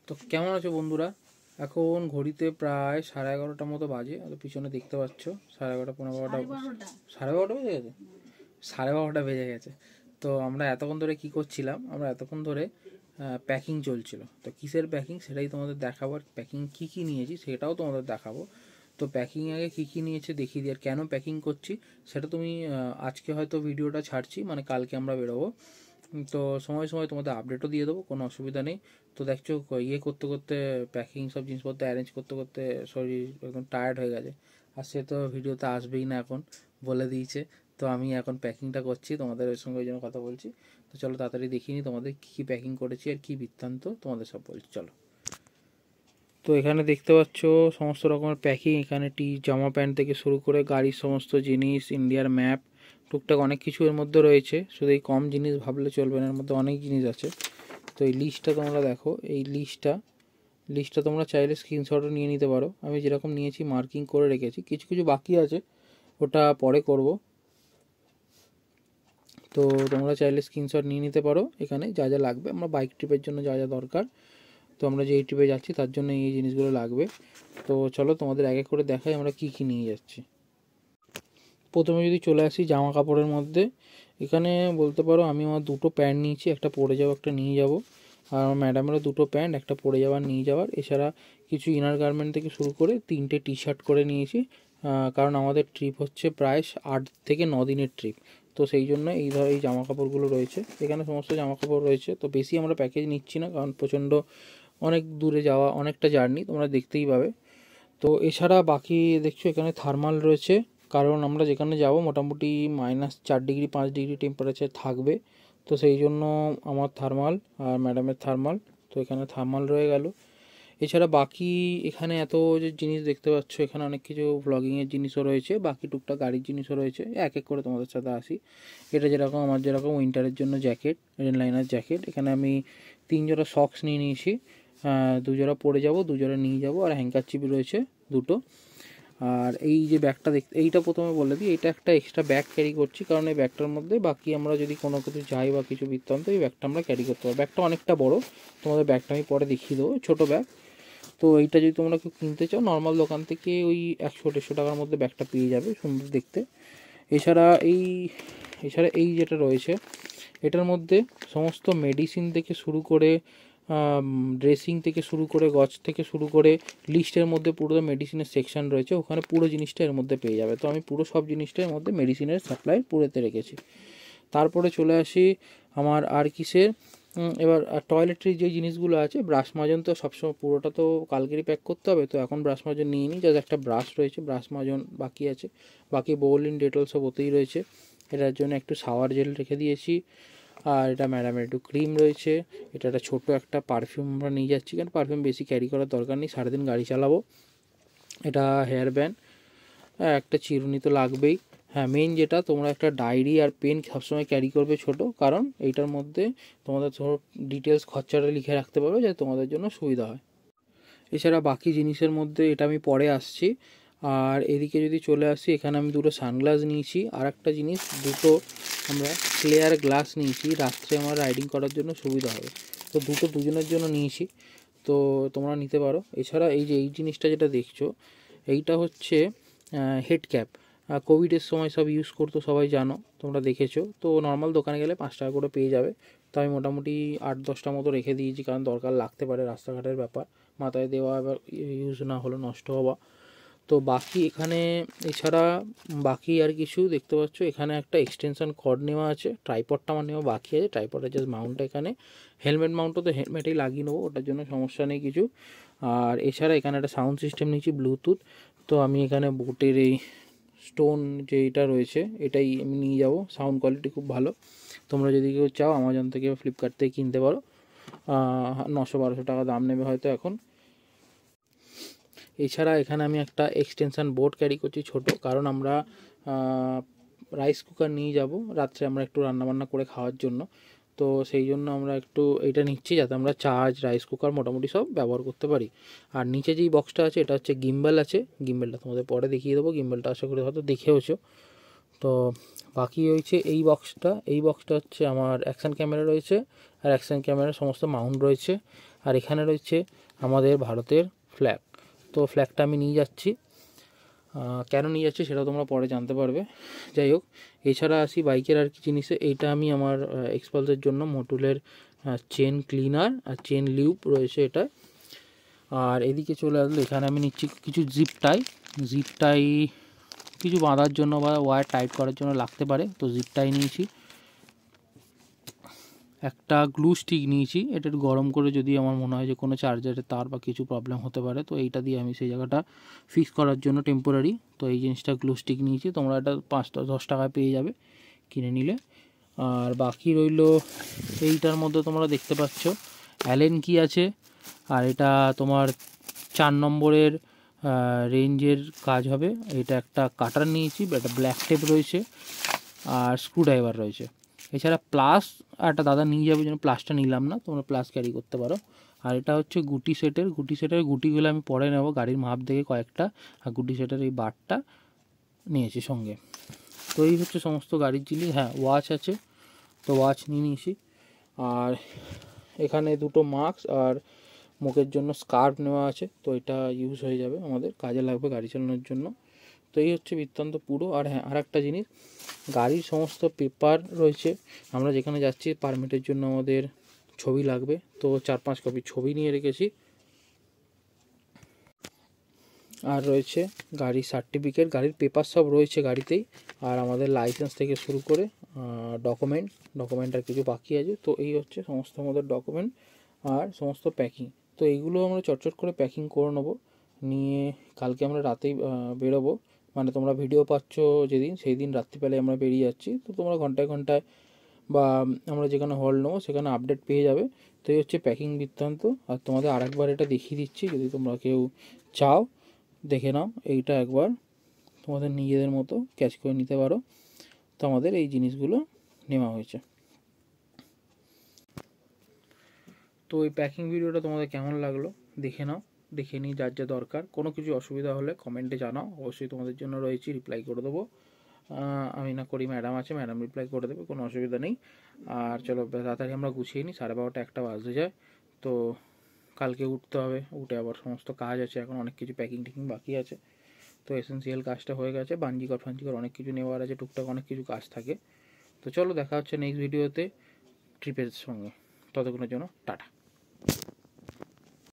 তো কেমন আছো বন্ধুরা? এখন ঘড়িতে প্রায় 11:30টার মতো বাজে। পিছনে দেখতে পাচ্ছ 11:30 15:00 12:30 বেজে গেছে। 12:30 বেজে গেছে। তো আমরা এতক্ষণ ধরে কি করছিলাম? আমরা এতক্ষণ ধরে প্যাকিং চলছিল। তো কিসের প্যাকিং সেটাই তোমাদের দেখাবো, আর প্যাকিং কী কী নিয়েছি সেটাও তোমাদের দেখাবো। তো প্যাকিং আগে কী কী নিয়েছে দেখিয়ে দিই, আর কেন প্যাকিং করছি সেটা তুমি আজকে হয়তো ভিডিওটা ছাড়ছি, মানে কালকে আমরা বেরোবো। তো সময় সময় তোমাদের আপডেটও দিয়ে দেবো, কোনো অসুবিধা নেই। তো দেখছো করতে করতে প্যাকিং সব জিনিসপত্র অ্যারেঞ্জ করতে করতে শরীর একদম টায়ার্ড হয়ে গেছে। আর সে তো ভিডিওতে আসবেই না, এখন বলে দিয়েছে। তো আমি এখন প্যাকিংটা করছি, তোমাদের ওই সঙ্গে ওই জন্য কথা বলছি। তো চলো তাড়াতাড়ি দেখিয়ে নিই তোমাদের কী কী প্যাকিং করেছি আর কী বৃত্তান্ত তোমাদের সব বলছি, চলো। তো এখানে দেখতে পাচ্ছ সমস্ত রকমের প্যাকিং। এখানে জামা প্যান্ট থেকে শুরু করে গাড়ির সমস্ত জিনিস, ইন্ডিয়ার ম্যাপ, টুকটাক অনেক কিছু এর মধ্যে রয়েছে। শুধু এই কম জিনিস ভাবলে চলবে না, এর মধ্যে অনেক জিনিস আছে। তো এই লিস্টটা তোমরা দেখো, এই লিস্টটা তোমরা চাইলে স্ক্রিনশটও নিয়ে নিতে পারো। আমি যেরকম নিয়েছি মার্কিং করে রেখেছি, কিছু কিছু বাকি আছে, ওটা পরে করব। তো তোমরা চাইলে স্ক্রিনশট নিয়ে নিতে পারো। এখানে যা যা লাগবে, আমরা বাইক ট্রিপের জন্য যা যা দরকার, তো আমরা যে এই ট্রিপে যাচ্ছি তার জন্য এই জিনিসগুলো লাগবে। তো চলো তোমাদের এক এক করে দেখাই আমরা কী কী নিয়ে যাচ্ছি। প্রথমে যদি চলে আসি জামা কাপড়ের মধ্যে, এখানে বলতে পারো আমি আমার দুটো প্যান্ট নিয়েছি, একটা পরে যাবো একটা নিয়ে যাব। আর আমার ম্যাডামেরও দুটো প্যান্ট, একটা পরে যাওয়ার নিয়ে যাওয়ার। এছাড়া কিছু ইনার গার্মেন্ট থেকে শুরু করে 3টে টি শার্ট করে নিয়েছি, কারণ আমাদের ট্রিপ হচ্ছে প্রায় 8 থেকে 9 দিনের ট্রিপ। তো সেই জন্য এই জামা কাপড়গুলো রয়েছে, এখানে সমস্ত জামা কাপড় রয়েছে। তো বেশি আমরা প্যাকেজ নিচ্ছি না, কারণ প্রচণ্ড অনেক দূরে যাওয়া, অনেকটা জার্নি, তোমরা দেখতেই পাবে। তো এছাড়া বাকি দেখছো এখানে থার্মাল রয়েছে, কারণ আমরা যেখানে যাব মোটামুটি -4 ডিগ্রি 5 ডিগ্রি টেম্পারেচার থাকবে। তো সেই জন্য আমার থার্মাল আর ম্যাডামের থার্মাল, তো এখানে থার্মাল রয়ে গেল। এছাড়া বাকি এখানে এত যে জিনিস দেখতে পাচ্ছ, এখানে অনেক কিছু ভ্লগিংয়ের জিনিসও রয়েছে, বাকি টুকটাক গাড়ির জিনিসও রয়েছে। এক এক করে তোমাদের সাথে আসি। এটা যেরকম আমার যেরকম উইন্টারের জন্য জ্যাকেট, রেন লাইনার জ্যাকেট, এখানে আমি 3 জোড়া সক্স নিয়ে নিয়েছি। 2 জোড়া পরে যাব, 2 জোড়া নিয়ে যাব, আর হ্যাঙ্কারচিপ রয়েছে দুটো। আর এই যে ব্যাগটা এইটা প্রথমে বলে দিই, এটা একটা এক্সট্রা ব্যাগ ক্যারি করছি, কারণ এই ব্যাগটার মধ্যে বাকি আমরা যদি কোনো কিছু যাই বা কিছু বৃত্তান্ত, এই ব্যাগটা আমরা ক্যারি করতে পারবো। ব্যাগটা অনেকটা বড়, তোমাদের ব্যাগটা আমি পরে দেখিয়ে দেবো, ছোটো ব্যাগ। তো এইটা যদি তোমরা কেউ কিনতে চাও নর্মাল দোকান থেকে ওই 100-150 টাকার মধ্যে ব্যাগটা পেয়ে যাবে, সুন্দর দেখতে। এছাড়া এই যেটা রয়েছে, এটার মধ্যে সমস্ত মেডিসিন থেকে শুরু করে ড্রেসিং থেকে শুরু করে গজ থেকে শুরু করে লিস্টের মধ্যে পুরো মেডিসিনের সেকশন রয়েছে, ওখানে পুরো জিনিসটা এর মধ্যে পেয়ে যাবে। তো আমি পুরো সব জিনিসটা এর মধ্যে মেডিসিনের সাপ্লাই পুরোতে রেখেছি। তারপরে চলে আসি আমার আর কিসের, এবার টয়লেট্রির যে জিনিসগুলো আছে, ব্রাশ মাজন তো সবসময় পুরোটা তো কালকেরই প্যাক করতে হবে, তো এখন ব্রাশ মাজন নিয়ে নিই। জাস্ট একটা ব্রাশ রয়েছে, ব্রাশ মাজন বাকি আছে, বাকি বোলিন ডেটল সব ওতেই রয়েছে। এটার জন্য একটু শাওয়ার জেল রেখে দিয়েছি। আর এটা ম্যাডামের একটু ক্রিম রয়েছে। এটা একটা ছোটো একটা পারফিউম আমরা নিয়ে যাচ্ছি, কারণ পারফিউম বেশি ক্যারি করার দরকার নেই, সারাদিন গাড়ি চালাবো। এটা হেয়ার ব্যান্ড, একটা চিরুনি তো লাগবেই। হ্যাঁ, মেন যেটা, তোমরা একটা ডায়েরি আর পেন সবসময় ক্যারি করবে ছোটো, কারণ এইটার মধ্যে তোমাদের সব ডিটেলস খরচাটা লিখে রাখতে পারবে, যাতে তোমাদের জন্য সুবিধা হয়। এছাড়া বাকি জিনিসের মধ্যে এটা আমি পরে আসছি। আর এদিকে যদি চলে আসি, এখানে আমি দুটো সানগ্লাস নিয়েছি, আর একটা জিনিস দুটো আমরা ক্লিয়ার গ্লাস নিয়েছি, রাত্রে আমার রাইডিং করার জন্য সুবিধা হবে। তো দুটো দুজনের জন্য নিয়েছি, তো তোমরা নিতে পারো। এছাড়া এই জিনিসটা যেটা দেখছো, এইটা হচ্ছে হেড ক্যাপ। কোভিডের সময় সব ইউজ করতো, সবাই জানো, তোমরা দেখেছো। তো নর্মাল দোকানে গেলে 5 টাকা করে পেয়ে যাবে। তো আমি মোটামুটি 8-10টা মতো রেখে দিয়েছি, কারণ দরকার লাগতে পারে, রাস্তাঘাটের ব্যাপার, মাথায় দেওয়া, এবার ইউজ না হলে নষ্ট হওয়া। তো বাকি এখানে এছাড়া বাকি আর কিছু দেখতে পাচ্ছ, এখানে একটা এক্সটেনশন কর্ড নেওয়া আছে, ট্রাইপডটা আমার নেওয়া বাকি আছে, ট্রাইপডের জাস্ট মাউন্টটা এখানে। হেলমেট মাউন্টও তো হেলমেটেই লাগিয়ে নেবো, ওটার জন্য সমস্যা নেই কিছু। আর এছাড়া এখানে একটা সাউন্ড সিস্টেম নিয়েছি ব্লুটুথ। তো আমি এখানে বোটের এই স্টোন যে এটা রয়েছে, এটাই আমি নিয়ে যাব, সাউন্ড কোয়ালিটি খুব ভালো। তোমরা যদি কেউ চাও অ্যামাজন থেকে বা ফ্লিপকার্ট থেকে কিনতে পারো, 900-1200 টাকা দাম নেবে হয়তো এখন। এছাড়া এখানে আমি একটা এক্সটেনশান বোর্ড ক্যারি করছি ছোটো, কারণ আমরা রাইস কুকার নিয়ে যাব রাত্রে, আমরা একটু রান্নাবান্না করে খাওয়ার জন্য। তো সেই জন্য আমরা একটু এটা নিচ্ছি, যাতে আমরা চার্জ, রাইস কুকার মোটামুটি সব ব্যবহার করতে পারি। আর নিচে যেই বক্সটা আছে, এটা হচ্ছে গিম্বেল আছে, গিম্বেলটা তোমাদের পরে দেখিয়ে দেবো, গিম্বেলটা আশা করি হয়তো দেখেওছো। তো বাকি হয়েছে এই বক্সটা হচ্ছে আমার অ্যাকশান ক্যামেরা রয়েছে, আর অ্যাকশান ক্যামেরার সমস্ত মাউন্ট রয়েছে। আর এখানে রয়েছে আমাদের ভারতের ফ্ল্যাগ। তো ফ্ল্যাগটা আমি নিয়ে যাচ্ছি, কেন নিয়ে যাচ্ছি সেটাও তোমরা পরে জানতে পারবে। যাই হোক, এছাড়া আসি বাইকের আর কি জিনিসে। এইটা আমি আমার এক্সপালসের জন্য মোটুলের চেন ক্লিনার আর চেন লিউব রয়েছে এটা। আর এদিকে চলে আসলে এখানে আমি নিচ্ছি কিছু জিপ টাই কিছু বাঁধার জন্য বা ওয়্যার টাইট করার জন্য লাগতে পারে, তো জিপ টাই নিয়েছি। একটা গ্লু স্টিক নিয়েছি, এটা একটু গরম করে যদি আমার মনে হয় যে কোনো চার্জারের তার বা কিছু প্রবলেম হতে পারে, তো এইটা দিয়ে আমি সেই জায়গাটা ফিক্স করার জন্য টেম্পোরারি, তো এই জিনিসটা গ্লু স্টিক নিয়েছি। তোমরা এটা 5-10 টাকায় পেয়ে যাবে কিনে নিলে। আর বাকি রইল এইটার মধ্যে তোমরা দেখতে পাচ্ছ অ্যালেন কি আছে, আর এটা তোমার 4 নম্বরের রেঞ্জের কাজ হবে। এটা একটা কাটার নিয়েছি, একটা ব্ল্যাক টেপ রয়েছে আর স্ক্রুড্রাইভার রয়েছে। এছাড়া প্লাস একটা দাদা নিয়ে যাবে, যেন প্লাসটা নিলাম না, তোমরা প্লাস ক্যারি করতে পারো। আর এটা হচ্ছে গুটি সেটের গুটিগুলো আমি পরে নেব গাড়ির মাপ দেখে কয়েকটা, আর গুটি সেটের এই বারটা নিয়েছি সঙ্গে। তো এই হচ্ছে সমস্ত গাড়ির জিনিস। হ্যাঁ, ওয়াচ আছে, তো ওয়াচ নিয়ে নিয়েছি। আর এখানে দুটো মাস্ক আর মুখের জন্য স্কার্ফ নেওয়া আছে, তো এটা ইউজ হয়ে যাবে, আমাদের কাজে লাগবে গাড়ি চালানোর জন্য। তো এই হচ্ছে বৃত্তান্ত পুরো। আর হ্যাঁ, আর একটা জিনিস, গাড়ির সমস্ত পেপার রয়েছে। আমরা যেখানে যাচ্ছি পারমিটের জন্য আমাদের ছবি লাগবে, তো 4-5 কপি ছবি নিয়ে রেখেছি। আর রয়েছে গাড়ির সার্টিফিকেট, গাড়ির পেপার সব রয়েছে গাড়িতেই। আর আমাদের লাইসেন্স থেকে শুরু করে ডকুমেন্ট আর কিছু বাকি আছে। তো এই হচ্ছে সমস্ত আমাদের ডকুমেন্ট আর সমস্ত প্যাকিং। তো এইগুলো আমরা চটচট করে প্যাকিং করে নেবো, নিয়ে কালকে আমরা রাতেই বেরোবো। মানে তোমরা ভিডিও পাচ্ছ যেদিন, সেই দিন রাত্রিবেলায় আমরা বেরিয়ে যাচ্ছি। তো তোমরা ঘন্টায় ঘন্টায় বা আমরা যেখানে হল নেবো সেখানে আপডেট পেয়ে যাবে। তো এই হচ্ছে প্যাকিং বৃত্তান্ত। আর তোমাদের আরেকবার এটা দেখিয়ে দিচ্ছি, যদি তোমরা কেউ চাও দেখে নাও। এইটা একবার তোমাদের নিজেদের মতো ক্যাচ করে নিতে পারো। তো আমাদের এই জিনিসগুলো নেওয়া হয়েছে। তো এই প্যাকিং ভিডিওটা তোমাদের কেমন লাগলো দেখে নাও, দেখে নিই যার যা দরকার। কোনো কিছু অসুবিধা হলে কমেন্টে জানাও, অবশ্যই তোমাদের জন্য রয়েছি, রিপ্লাই করে দেবো। আমি না করি, ম্যাডাম আছে, ম্যাডাম রিপ্লাই করে দেবে, কোনো অসুবিধা নেই। আর চলো তাড়াতাড়ি আমরা গুছিয়ে নিই, 12:30 1টা বাজতে যায়। তো কালকে উঠতে হবে, উঠে আবার সমস্ত কাজ আছে, এখন অনেক কিছু প্যাকিং ট্যাকিং বাকি আছে। তো এসেন্সিয়াল কাজটা হয়ে গেছে, বাঞ্জিকর ফাঞ্জিকর অনেক কিছু নেওয়ার আছে, টুকটাক অনেক কিছু কাজ থাকে। তো চলো দেখা হচ্ছে নেক্সট ভিডিওতে ট্রিপের সঙ্গে। ততক্ষণের জন্য টাটা।